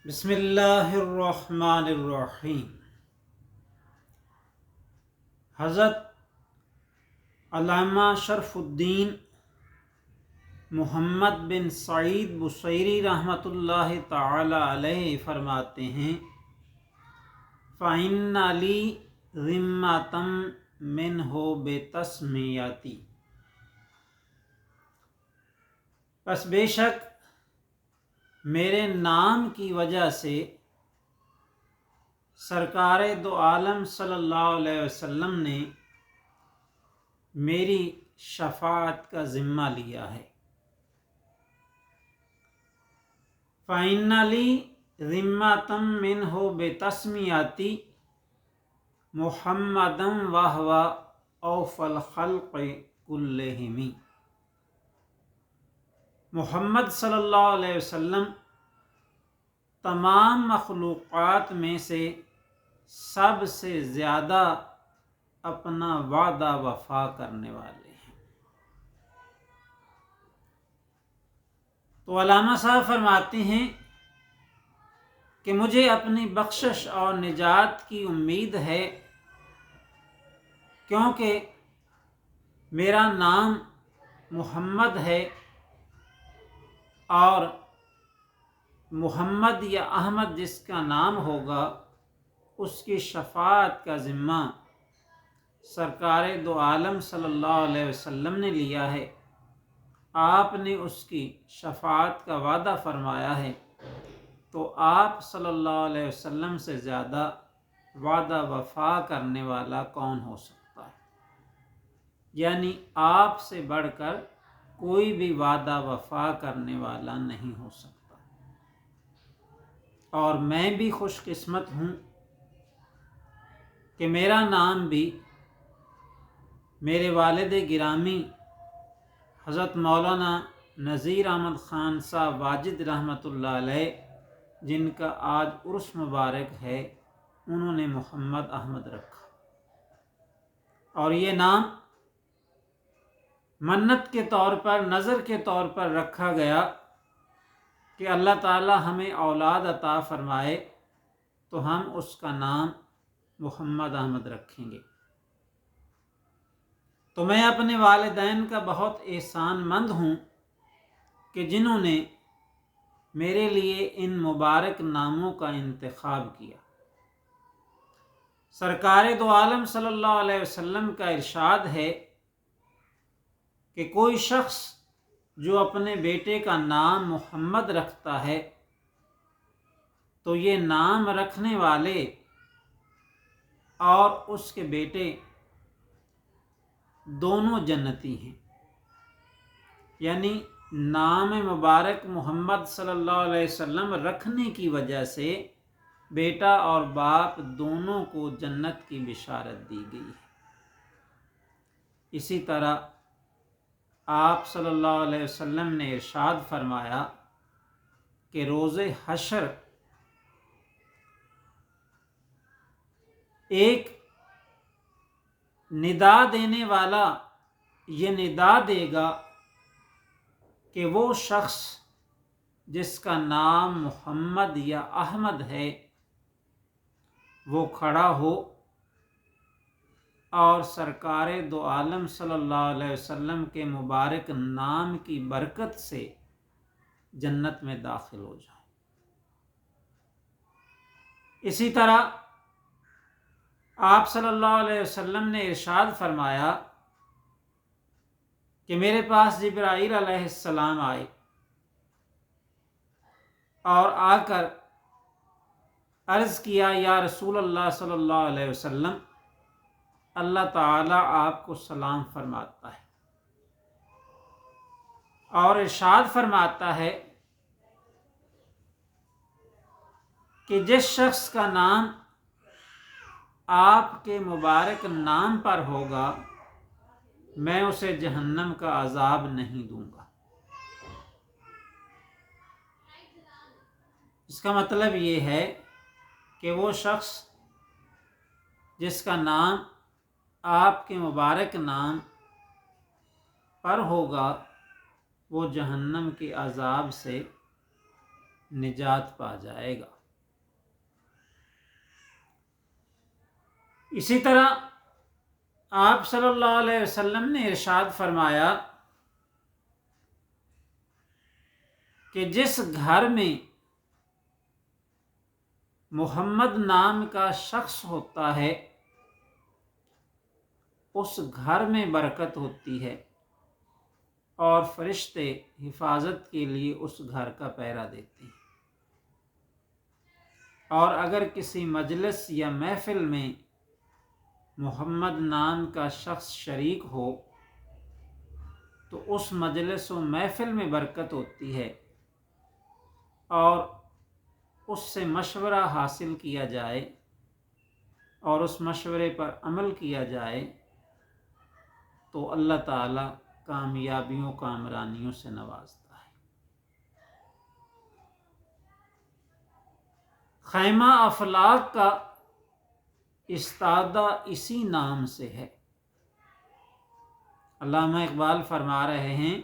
بسم اللہ الرحمن الرحیم۔ حضرت علامہ شرف الدین محمد بن سعید بصیری رحمۃ اللہ تعالی علیہ فرماتے ہیں، فَإِنَّ لِي ذِمَّةً مِّنْهُ بِتَسْمِيَتِي، پس بے شک میرے نام کی وجہ سے سرکار دو عالم صلی اللہ علیہ وسلم نے میری شفاعت کا ذمہ لیا ہے۔ فَإِنَّ لِي ذِمَّةً مِّنْهُ بِتَسْمِيَتِي مُحَمَّدًا وَهُوَ أَوْفَى الْخَلْقِ كُلِّهِمْ، محمد صلی اللہ علیہ وسلم تمام مخلوقات میں سے سب سے زیادہ اپنا وعدہ وفا کرنے والے ہیں۔ تو علامہ صاحب فرماتے ہیں کہ مجھے اپنی بخشش اور نجات کی امید ہے، کیونکہ میرا نام محمد ہے اور محمد یا احمد جس کا نام ہوگا اس کی شفاعت کا ذمہ سرکار دو عالم صلی اللہ علیہ وسلم نے لیا ہے۔ آپ نے اس کی شفاعت کا وعدہ فرمایا ہے، تو آپ صلی اللہ علیہ وسلم سے زیادہ وعدہ وفا کرنے والا کون ہو سکتا ہے؟ یعنی آپ سے بڑھ کر کوئی بھی وعدہ وفا کرنے والا نہیں ہو سکتا۔ اور میں بھی خوش قسمت ہوں کہ میرا نام بھی میرے والد گرامی حضرت مولانا نذیر احمد خان صاحب واجد رحمۃ اللہ علیہ، جن کا آج عرس مبارک ہے، انہوں نے محمد احمد رکھا، اور یہ نام منت کے طور پر، نظر کے طور پر رکھا گیا کہ اللہ تعالی ہمیں اولاد عطا فرمائے تو ہم اس کا نام محمد احمد رکھیں گے۔ تو میں اپنے والدین کا بہت احسان مند ہوں کہ جنہوں نے میرے لیے ان مبارک ناموں کا انتخاب کیا۔ سرکار دو عالم صلی اللہ علیہ وسلم کا ارشاد ہے کہ کوئی شخص جو اپنے بیٹے کا نام محمد رکھتا ہے تو یہ نام رکھنے والے اور اس کے بیٹے دونوں جنتی ہیں۔ یعنی نام مبارک محمد صلی اللہ علیہ وسلم رکھنے کی وجہ سے بیٹا اور باپ دونوں کو جنت کی بشارت دی گئی ہے۔ اسی طرح آپ صلی اللہ علیہ وسلم نے ارشاد فرمایا کہ روز حشر ایک ندا دینے والا یہ ندا دے گا کہ وہ شخص جس کا نام محمد یا احمد ہے وہ کھڑا ہو اور سرکار دو عالم صلی اللہ علیہ وسلم کے مبارک نام کی برکت سے جنت میں داخل ہو جائے۔ اسی طرح آپ صلی اللہ علیہ وسلم نے ارشاد فرمایا کہ میرے پاس جبرائیل علیہ السلام آئے اور آ کر عرض کیا، یا رسول اللہ صلی اللہ علیہ وسلم، اللہ تعالیٰ آپ کو سلام فرماتا ہے اور ارشاد فرماتا ہے کہ جس شخص کا نام آپ کے مبارک نام پر ہوگا میں اسے جہنم کا عذاب نہیں دوں گا۔ اس کا مطلب یہ ہے کہ وہ شخص جس کا نام آپ کے مبارک نام پر ہوگا وہ جہنم کے عذاب سے نجات پا جائے گا۔ اسی طرح آپ صلی اللہ علیہ وسلم نے ارشاد فرمایا کہ جس گھر میں محمد نام کا شخص ہوتا ہے اس گھر میں برکت ہوتی ہے اور فرشتے حفاظت کے لیے اس گھر کا پہرا دیتے ہیں۔ اور اگر کسی مجلس یا محفل میں محمد نام کا شخص شریک ہو تو اس مجلس و محفل میں برکت ہوتی ہے، اور اس سے مشورہ حاصل کیا جائے اور اس مشورے پر عمل کیا جائے تو اللہ تعالیٰ کامیابیوں کامرانیوں سے نوازتا ہے۔ خیمہ افلاک کا استادہ اسی نام سے ہے۔ علامہ اقبال فرما رہے ہیں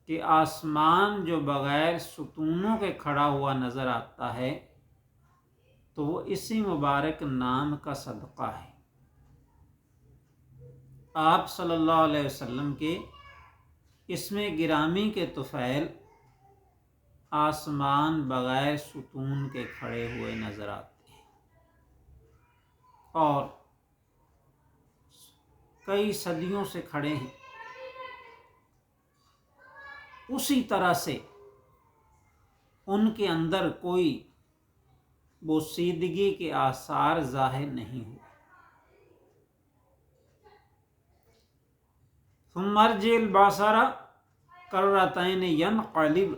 کہ آسمان جو بغیر ستونوں کے کھڑا ہوا نظر آتا ہے تو وہ اسی مبارک نام کا صدقہ ہے۔ آپ صلی اللہ علیہ وسلم کے اسم گرامی کے طفیل آسمان بغیر ستون کے کھڑے ہوئے نظر آتے ہیں، اور کئی صدیوں سے کھڑے ہیں۔ اسی طرح سے ان کے اندر کوئی بوسیدگی کے آثار ظاہر نہیں ہوئے۔ ثم ارجع البصر کرتین ینقلب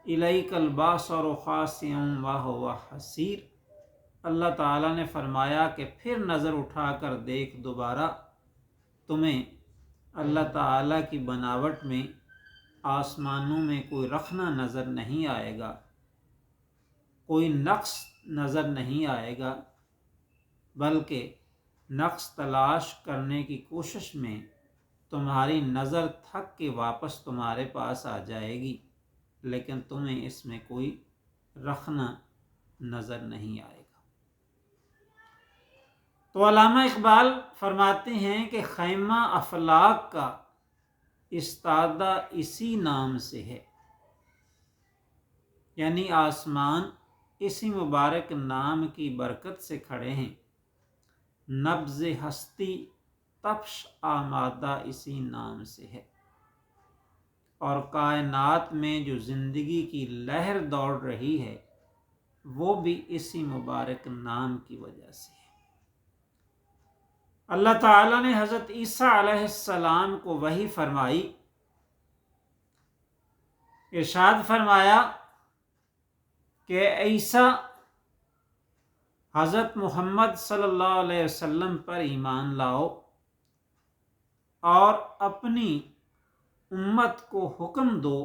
الیک البصر خاسئا وہو حسیر۔ اللہ تعالیٰ نے فرمایا کہ پھر نظر اٹھا کر دیکھ دوبارہ، تمہیں اللہ تعالیٰ کی بناوٹ میں آسمانوں میں کوئی رخنہ نظر نہیں آئے گا، کوئی نقص نظر نہیں آئے گا، بلکہ نقص تلاش کرنے کی کوشش میں تمہاری نظر تھک کے واپس تمہارے پاس آ جائے گی، لیکن تمہیں اس میں کوئی رخنہ نظر نہیں آئے گا۔ تو علامہ اقبال فرماتے ہیں کہ خیمہ افلاک کا استادہ اسی نام سے ہے، یعنی آسمان اسی مبارک نام کی برکت سے کھڑے ہیں، نبض ہستی تپش آمادہ اسی نام سے ہے، اور کائنات میں جو زندگی کی لہر دوڑ رہی ہے وہ بھی اسی مبارک نام کی وجہ سے ہے۔ اللہ تعالیٰ نے حضرت عیسیٰ علیہ السلام کو وحی فرمائی، ارشاد فرمایا کہ عیسیٰ حضرت محمد صلی اللہ علیہ وسلم پر ایمان لاؤ اور اپنی امت کو حکم دو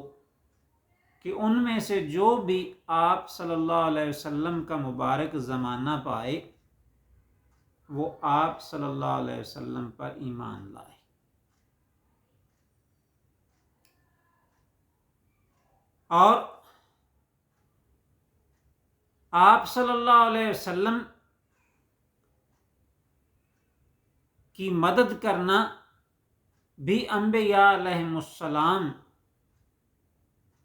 کہ ان میں سے جو بھی آپ صلی اللہ علیہ وسلم کا مبارک زمانہ پائے وہ آپ صلی اللہ علیہ وسلم پر ایمان لائے۔ اور آپ صلی اللہ علیہ وسلم کی مدد کرنا بھی انبیاء علیہم السلام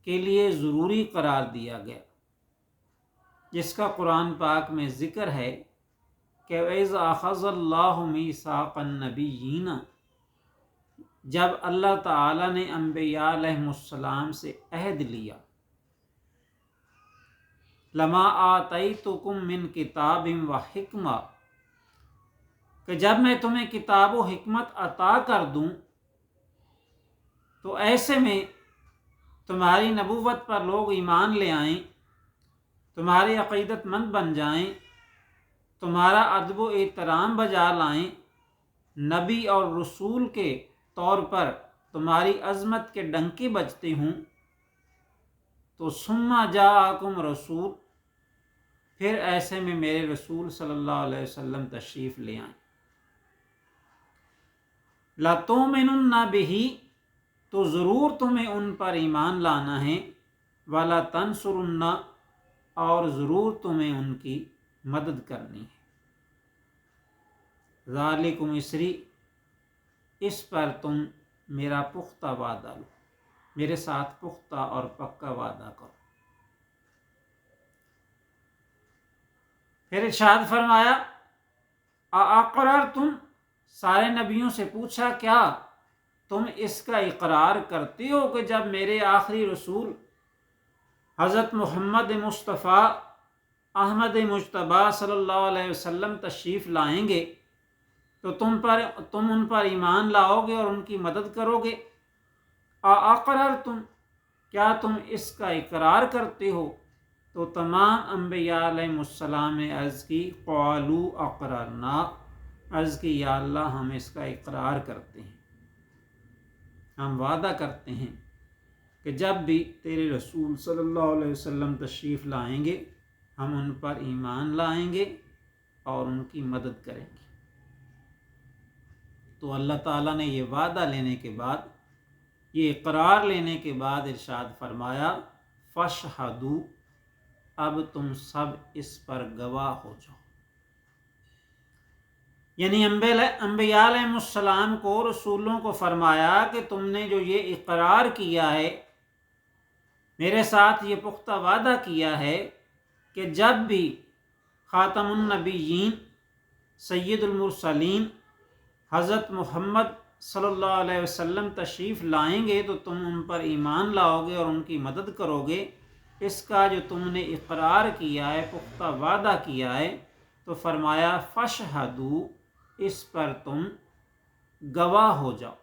کے لیے ضروری قرار دیا گیا، جس کا قرآن پاک میں ذکر ہے کہ وَإِذْ أَخَذَ اللَّهُ مِيثَاقَ النَّبِيِّينَ، جب اللہ تعالیٰ نے انبیاء علیہم السلام سے عہد لیا، لَمَا آتَيْتُكُم مِّن كِتَابٍ وَحِكْمَةٍ، کہ جب میں تمہیں کتاب و حکمت عطا کر دوں تو ایسے میں تمہاری نبوت پر لوگ ایمان لے آئیں، تمہاری عقیدت مند بن جائیں، تمہارا ادب و احترام بجا لائیں، نبی اور رسول کے طور پر تمہاری عظمت کے ڈنکے بجتے ہوں، تو ثم جاءکم رسول، پھر ایسے میں میرے رسول صلی اللہ علیہ وسلم تشریف لے آئیں، لَتُؤْمِنُنَّ بِهِ، تو ضرور تمہیں ان پر ایمان لانا ہے، وَلَا تَنْصُرُنَّ، اور ضرور تمہیں ان کی مدد کرنی ہے. ذَلِكُمْ اِسْرِی، اس پر تم میرا پختہ وعدہ لو، میرے ساتھ پختہ اور پکا وعدہ کرو. پھر ارشاد فرمایا اَأَقْرَرْتُمْ، سارے نبیوں سے پوچھا کیا تم اس کا اقرار کرتے ہو کہ جب میرے آخری رسول حضرت محمد مصطفیٰ احمد مجتبیٰ صلی اللہ علیہ وسلم تشریف لائیں گے تو تم ان پر ایمان لاؤ گے اور ان کی مدد کرو گے. اَأَقْرَرْتُمْ، کیا تم اس کا اقرار کرتے ہو؟ تو تمام انبیاء علیہ السلام نے عرض کی قَالُوا أَقْرَرْنَا، عرض کی یا اللہ ہم اس کا اقرار کرتے ہیں، ہم وعدہ کرتے ہیں کہ جب بھی تیرے رسول صلی اللہ علیہ وسلم تشریف لائیں گے ہم ان پر ایمان لائیں گے اور ان کی مدد کریں گے. تو اللہ تعالیٰ نے یہ وعدہ لینے کے بعد، یہ اقرار لینے کے بعد ارشاد فرمایا فَاشْهَدُوا، اب تم سب اس پر گواہ ہو جاؤ. یعنی انبیاء علیہ السلام کو، رسولوں کو فرمایا کہ تم نے جو یہ اقرار کیا ہے، میرے ساتھ یہ پختہ وعدہ کیا ہے کہ جب بھی خاتم النبیین سید المرسلین حضرت محمد صلی اللہ علیہ وسلم تشریف لائیں گے تو تم ان پر ایمان لاؤ گے اور ان کی مدد کرو گے. اس کا جو تم نے اقرار کیا ہے، پختہ وعدہ کیا ہے، تو فرمایا فَاشْهَدُوا، اس پر تم گواہ ہو جاؤ.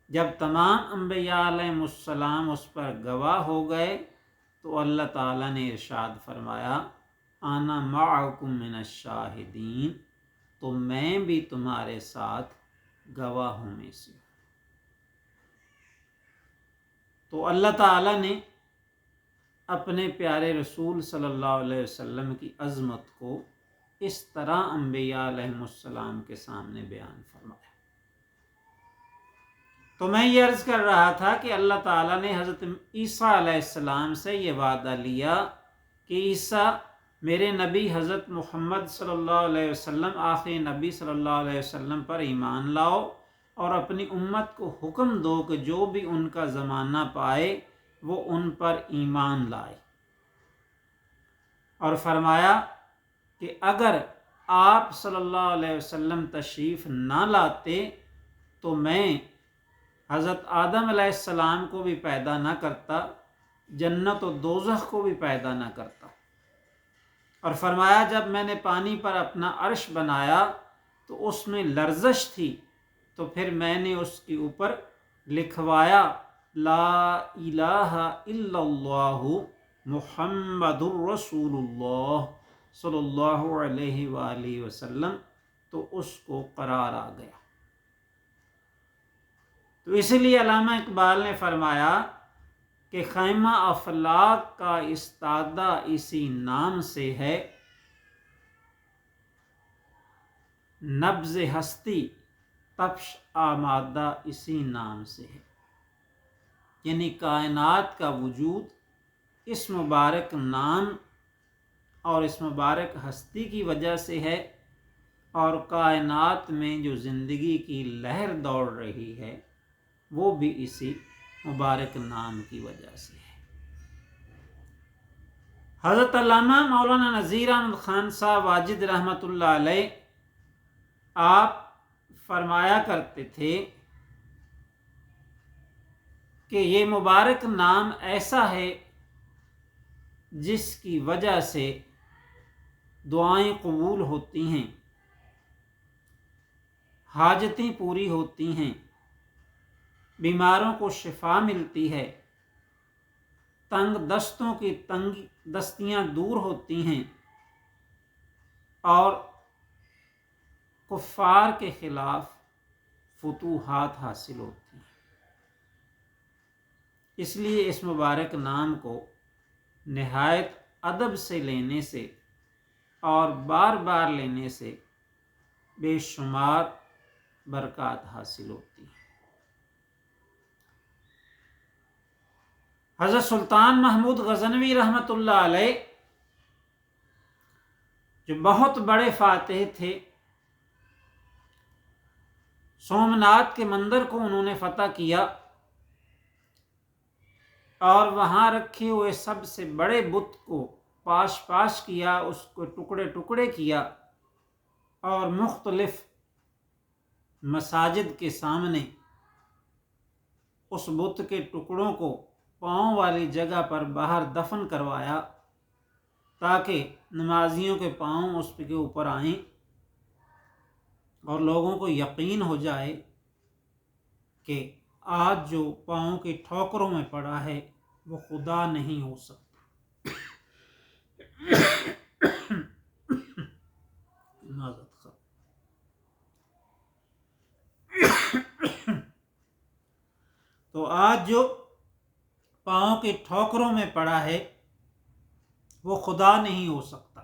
جب تمام انبیاء علیہ السلام اس پر گواہ ہو گئے تو اللہ تعالیٰ نے ارشاد فرمایا انا معکم من الشاہدین، تو میں بھی تمہارے ساتھ گواہوں میں سے. تو اللہ تعالیٰ نے اپنے پیارے رسول صلی اللہ علیہ وسلم کی عظمت کو اس طرح انبیاء علیہ السلام کے سامنے بیان فرمایا. تو میں یہ عرض کر رہا تھا کہ اللہ تعالیٰ نے حضرت عیسیٰ علیہ السلام سے یہ وعدہ لیا کہ عیسیٰ میرے نبی حضرت محمد صلی اللہ علیہ وسلم آخری نبی صلی اللہ علیہ وسلم پر ایمان لاؤ اور اپنی امت کو حکم دو کہ جو بھی ان کا زمانہ پائے وہ ان پر ایمان لائے. اور فرمایا کہ اگر آپ صلی اللہ علیہ وسلم تشریف نہ لاتے تو میں حضرت آدم علیہ السلام کو بھی پیدا نہ کرتا، جنت و دوزخ کو بھی پیدا نہ کرتا. اور فرمایا جب میں نے پانی پر اپنا عرش بنایا تو اس میں لرزش تھی، تو پھر میں نے اس کے اوپر لکھوایا لا الہ الا اللہ محمد الرسول اللہ صلی اللہ علیہ وآلہ وسلم، تو اس کو قرار آ گیا. تو اسی لیے علامہ اقبال نے فرمایا کہ خیمہ افلاک کا استادہ اسی نام سے ہے، نبض ہستی تپش آمادہ اسی نام سے ہے. یعنی کائنات کا وجود اس مبارک نام اور اس مبارک ہستی کی وجہ سے ہے، اور کائنات میں جو زندگی کی لہر دوڑ رہی ہے وہ بھی اسی مبارک نام کی وجہ سے ہے. حضرت علامہ مولانا نذیر احمد خان صاحب واجد رحمۃ اللہ علیہ آپ فرمایا کرتے تھے کہ یہ مبارک نام ایسا ہے جس کی وجہ سے دعائیں قبول ہوتی ہیں، حاجتیں پوری ہوتی ہیں، بیماروں کو شفا ملتی ہے، تنگ دستوں کی تنگ دستیاں دور ہوتی ہیں، اور کفار کے خلاف فتوحات حاصل ہوتی ہیں. اس لیے اس مبارک نام کو نہایت ادب سے لینے سے اور بار بار لینے سے بے شمار برکات حاصل ہوتی ہیں. حضرت سلطان محمود غزنوی رحمۃ اللہ علیہ جو بہت بڑے فاتح تھے، سومناتھ کے مندر کو انہوں نے فتح کیا اور وہاں رکھے ہوئے سب سے بڑے بت کو پاش پاش کیا، اس کو ٹکڑے ٹکڑے کیا اور مختلف مساجد کے سامنے اس بت کے ٹکڑوں کو پاؤں والی جگہ پر باہر دفن کروایا تاکہ نمازیوں کے پاؤں اس کے اوپر آئیں اور لوگوں کو یقین ہو جائے کہ آج جو پاؤں کی ٹھوکروں میں پڑا ہے وہ خدا نہیں ہو سکتا۔ تو آج جو پاؤں کی ٹھوکروں میں پڑا ہے وہ خدا نہیں ہو سکتا۔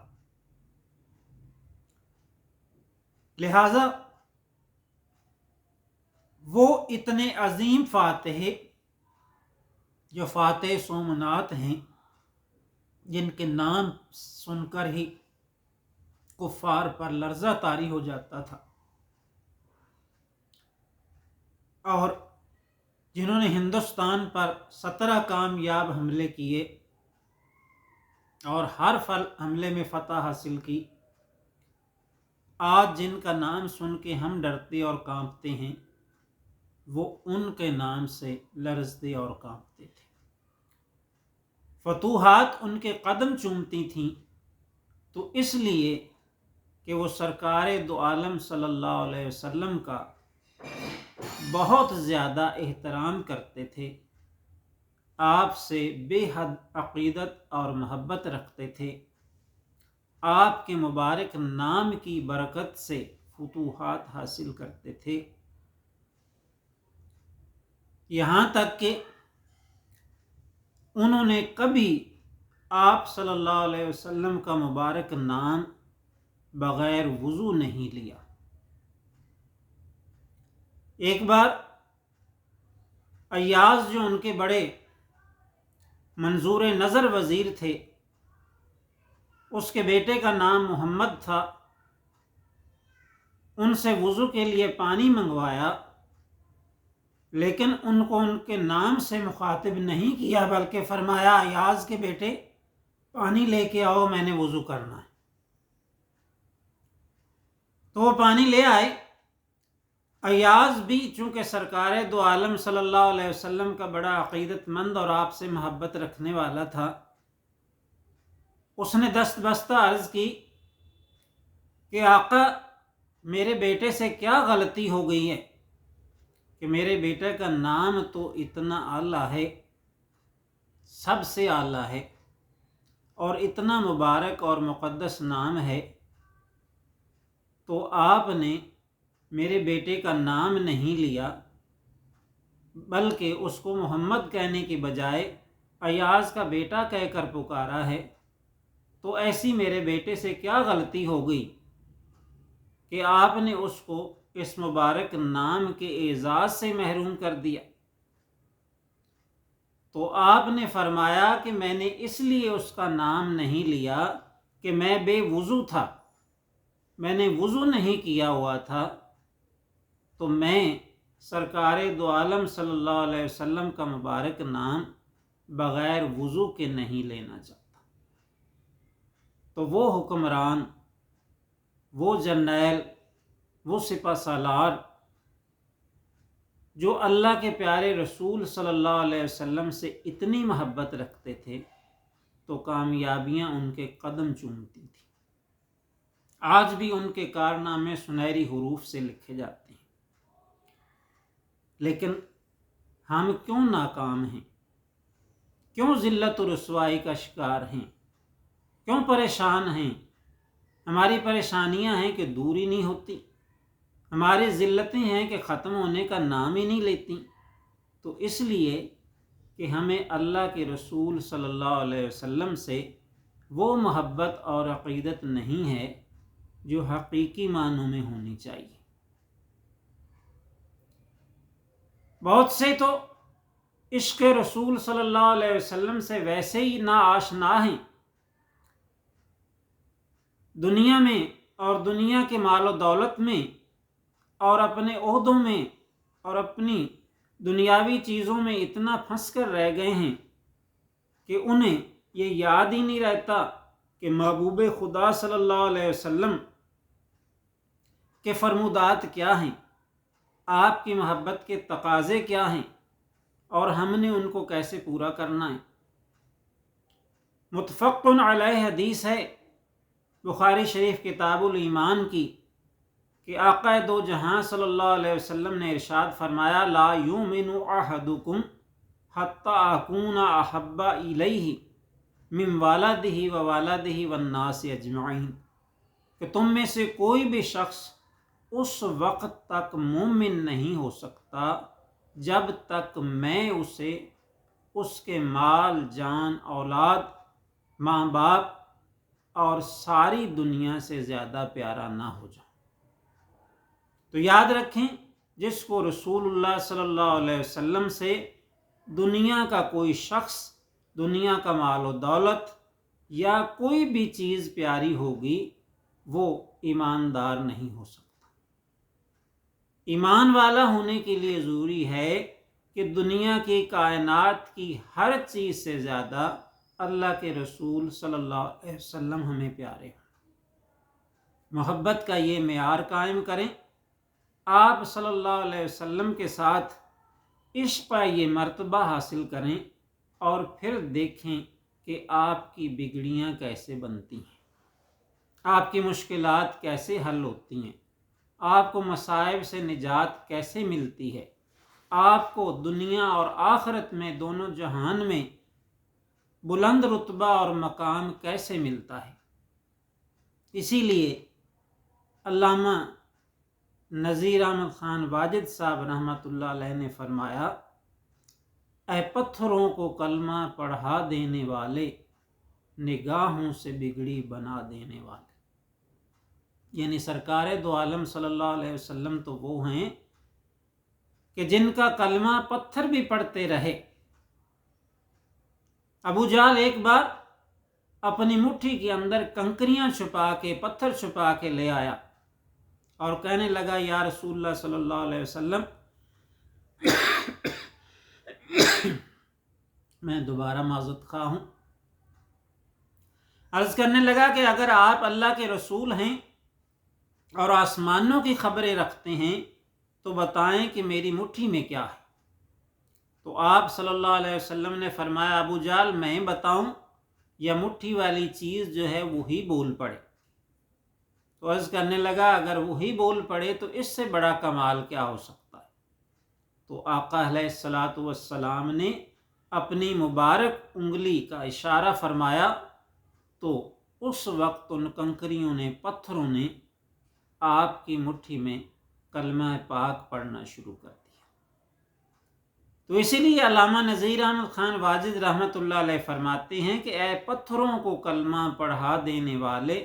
لہذا وہ اتنے عظیم فاتح جو فاتح سومناتھ ہیں، جن کے نام سن کر ہی کفار پر لرزہ طاری ہو جاتا تھا، اور جنہوں نے ہندوستان پر 17 کامیاب حملے کیے اور ہر حملے میں فتح حاصل کی، آج جن کا نام سن کے ہم ڈرتے اور کانپتے ہیں وہ ان کے نام سے لرزتے اور کانپتے تھے۔ فتوحات ان کے قدم چومتی تھیں تو اس لیے کہ وہ سرکار دو عالم صلی اللہ علیہ وسلم کا بہت زیادہ احترام کرتے تھے، آپ سے بے حد عقیدت اور محبت رکھتے تھے، آپ کے مبارک نام کی برکت سے فتوحات حاصل کرتے تھے، یہاں تک کہ انہوں نے کبھی آپ صلی اللہ علیہ وسلم کا مبارک نام بغیر وضو نہیں لیا۔ ایک بار ایاز جو ان کے بڑے منظور نظر وزیر تھے، اس کے بیٹے کا نام محمد تھا، ان سے وضو کے لیے پانی منگوایا، لیکن ان کو ان کے نام سے مخاطب نہیں کیا بلکہ فرمایا ایاز کے بیٹے پانی لے کے آؤ، میں نے وضو کرنا ہے۔ تو وہ پانی لے آئے۔ ایاز بھی چونکہ سرکار دو عالم صلی اللہ علیہ وسلم کا بڑا عقیدت مند اور آپ سے محبت رکھنے والا تھا، اس نے دست بستہ عرض کی کہ آقا میرے بیٹے سے کیا غلطی ہو گئی ہے کہ میرے بیٹے کا نام تو اتنا اعلیٰ ہے، سب سے اعلیٰ ہے، اور اتنا مبارک اور مقدس نام ہے، تو آپ نے میرے بیٹے کا نام نہیں لیا بلکہ اس کو محمد کہنے کی بجائے ایاز کا بیٹا کہہ کر پکارا ہے، تو ایسی میرے بیٹے سے کیا غلطی ہو گئی کہ آپ نے اس کو اس مبارک نام کے اعزاز سے محروم کر دیا؟ تو آپ نے فرمایا کہ میں نے اس لیے اس کا نام نہیں لیا کہ میں بے وضو تھا، میں نے وضو نہیں کیا ہوا تھا، تو میں سرکار دو عالم صلی اللہ علیہ وسلم کا مبارک نام بغیر وضو کے نہیں لینا چاہتا۔ تو وہ حکمران، وہ جرنیل، وہ سپہ سالار جو اللہ کے پیارے رسول صلی اللہ علیہ وسلم سے اتنی محبت رکھتے تھے، تو کامیابیاں ان کے قدم چومتی تھیں۔ آج بھی ان کے کارنامے سنہری حروف سے لکھے جاتے ہیں، لیکن ہم کیوں ناکام ہیں؟ کیوں ذلت و رسوائی کا شکار ہیں؟ کیوں پریشان ہیں؟ ہماری پریشانیاں ہیں کہ دور ہی نہیں ہوتی، ہماری ذلتیں ہیں کہ ختم ہونے کا نام ہی نہیں لیتی۔ تو اس لیے کہ ہمیں اللہ کے رسول صلی اللہ علیہ وسلم سے وہ محبت اور عقیدت نہیں ہے جو حقیقی معنوں میں ہونی چاہیے۔ بہت سے تو عشق رسول صلی اللہ علیہ وسلم سے ویسے ہی نا آشنا ہیں دنیا میں اور دنیا کے مال و دولت میں اور اپنے عہدوں میں اور اپنی دنیاوی چیزوں میں اتنا پھنس کر رہ گئے ہیں کہ انہیں یہ یاد ہی نہیں رہتا کہ محبوب خدا صلی اللہ علیہ وسلم کے فرمودات کیا ہیں، آپ کی محبت کے تقاضے کیا ہیں اور ہم نے ان کو کیسے پورا کرنا ہے۔ متفق علیہ حدیث ہے بخاری شریف کتاب الایمان کی کہ آقا دو جہاں صلی اللہ علیہ وسلم نے ارشاد فرمایا لا یؤمن احدکم حتی اکون احب الیہ من والدہ ووالدہ والناس اجمعین، کہ تم میں سے کوئی بھی شخص اس وقت تک مومن نہیں ہو سکتا جب تک میں اسے اس کے مال جان اولاد ماں باپ اور ساری دنیا سے زیادہ پیارا نہ ہو جاؤں۔ تو یاد رکھیں، جس کو رسول اللہ صلی اللہ علیہ وسلم سے دنیا کا کوئی شخص، دنیا کا مال و دولت یا کوئی بھی چیز پیاری ہوگی وہ ایماندار نہیں ہو سکتا۔ ایمان والا ہونے کے لیے ضروری ہے کہ دنیا کی کائنات کی ہر چیز سے زیادہ اللہ کے رسول صلی اللہ علیہ وسلم ہمیں پیارے ہوں۔ محبت کا یہ معیار قائم کریں، آپ صلی اللہ علیہ وسلم کے ساتھ عشق کا یہ مرتبہ حاصل کریں اور پھر دیکھیں کہ آپ کی بگڑیاں کیسے بنتی ہیں، آپ کی مشکلات کیسے حل ہوتی ہیں، آپ کو مصائب سے نجات کیسے ملتی ہے، آپ کو دنیا اور آخرت میں دونوں جہان میں بلند رتبہ اور مقام کیسے ملتا ہے۔ اسی لیے علامہ نذیر احمد خان واجد صاحب رحمۃ اللہ علیہ نے فرمایا، اے پتھروں کو کلمہ پڑھا دینے والے، نگاہوں سے بگڑی بنا دینے والے۔ یعنی سرکار دو عالم صلی اللہ علیہ وسلم تو وہ ہیں کہ جن کا کلمہ پتھر بھی پڑھتے رہے۔ ابو جہل ایک بار اپنی مٹھی کے اندر کنکریاں چھپا کے، پتھر چھپا کے لے آیا اور کہنے لگا یا رسول اللہ صلی اللہ علیہ وسلم میں دوبارہ معذرت خواہ ہوں، عرض کرنے لگا کہ اگر آپ اللہ کے رسول ہیں اور آسمانوں کی خبریں رکھتے ہیں تو بتائیں کہ میری مٹھی میں کیا ہے۔ تو آپ صلی اللہ علیہ وسلم نے فرمایا ابو جہل میں بتاؤں یا مٹھی والی چیز جو ہے وہی بول پڑے؟ تو عرض کرنے لگا اگر وہی بول پڑے تو اس سے بڑا کمال کیا ہو سکتا ہے۔ تو آقا علیہ الصلاۃ والسلام نے اپنی مبارک انگلی کا اشارہ فرمایا تو اس وقت ان کنکریوں نے، پتھروں نے آپ کی مٹھی میں کلمہ پاک پڑھنا شروع کر دیا۔ تو اسی لیے علامہ نذیر احمد خان واجد رحمۃ اللہ علیہ فرماتے ہیں کہ اے پتھروں کو کلمہ پڑھا دینے والے،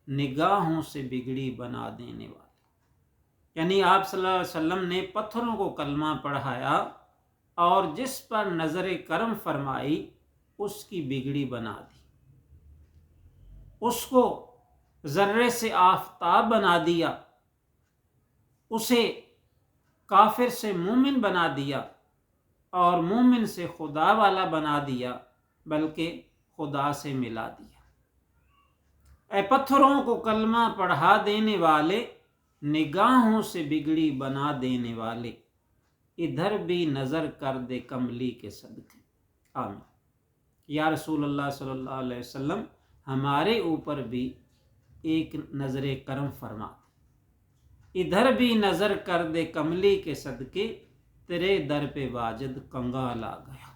نگاہوں سے بگڑی بنا دینے والے۔ یعنی آپ صلی اللہ علیہ وسلم نے پتھروں کو کلمہ پڑھایا اور جس پر نظر کرم فرمائی اس کی بگڑی بنا دی، اس کو ذرے سے آفتاب بنا دیا، اسے کافر سے مومن بنا دیا اور مومن سے خدا والا بنا دیا، بلکہ خدا سے ملا دیا۔ اے پتھروں کو کلمہ پڑھا دینے والے، نگاہوں سے بگڑی بنا دینے والے، ادھر بھی نظر کر دے کملی کے صدقے۔ آمین۔ یا رسول اللہ صلی اللہ علیہ وسلم ہمارے اوپر بھی ایک نظر کرم فرما دے، ادھر بھی نظر کر دے کملی کے صدقے، تیرے در پہ واجد کنگال آ گیا۔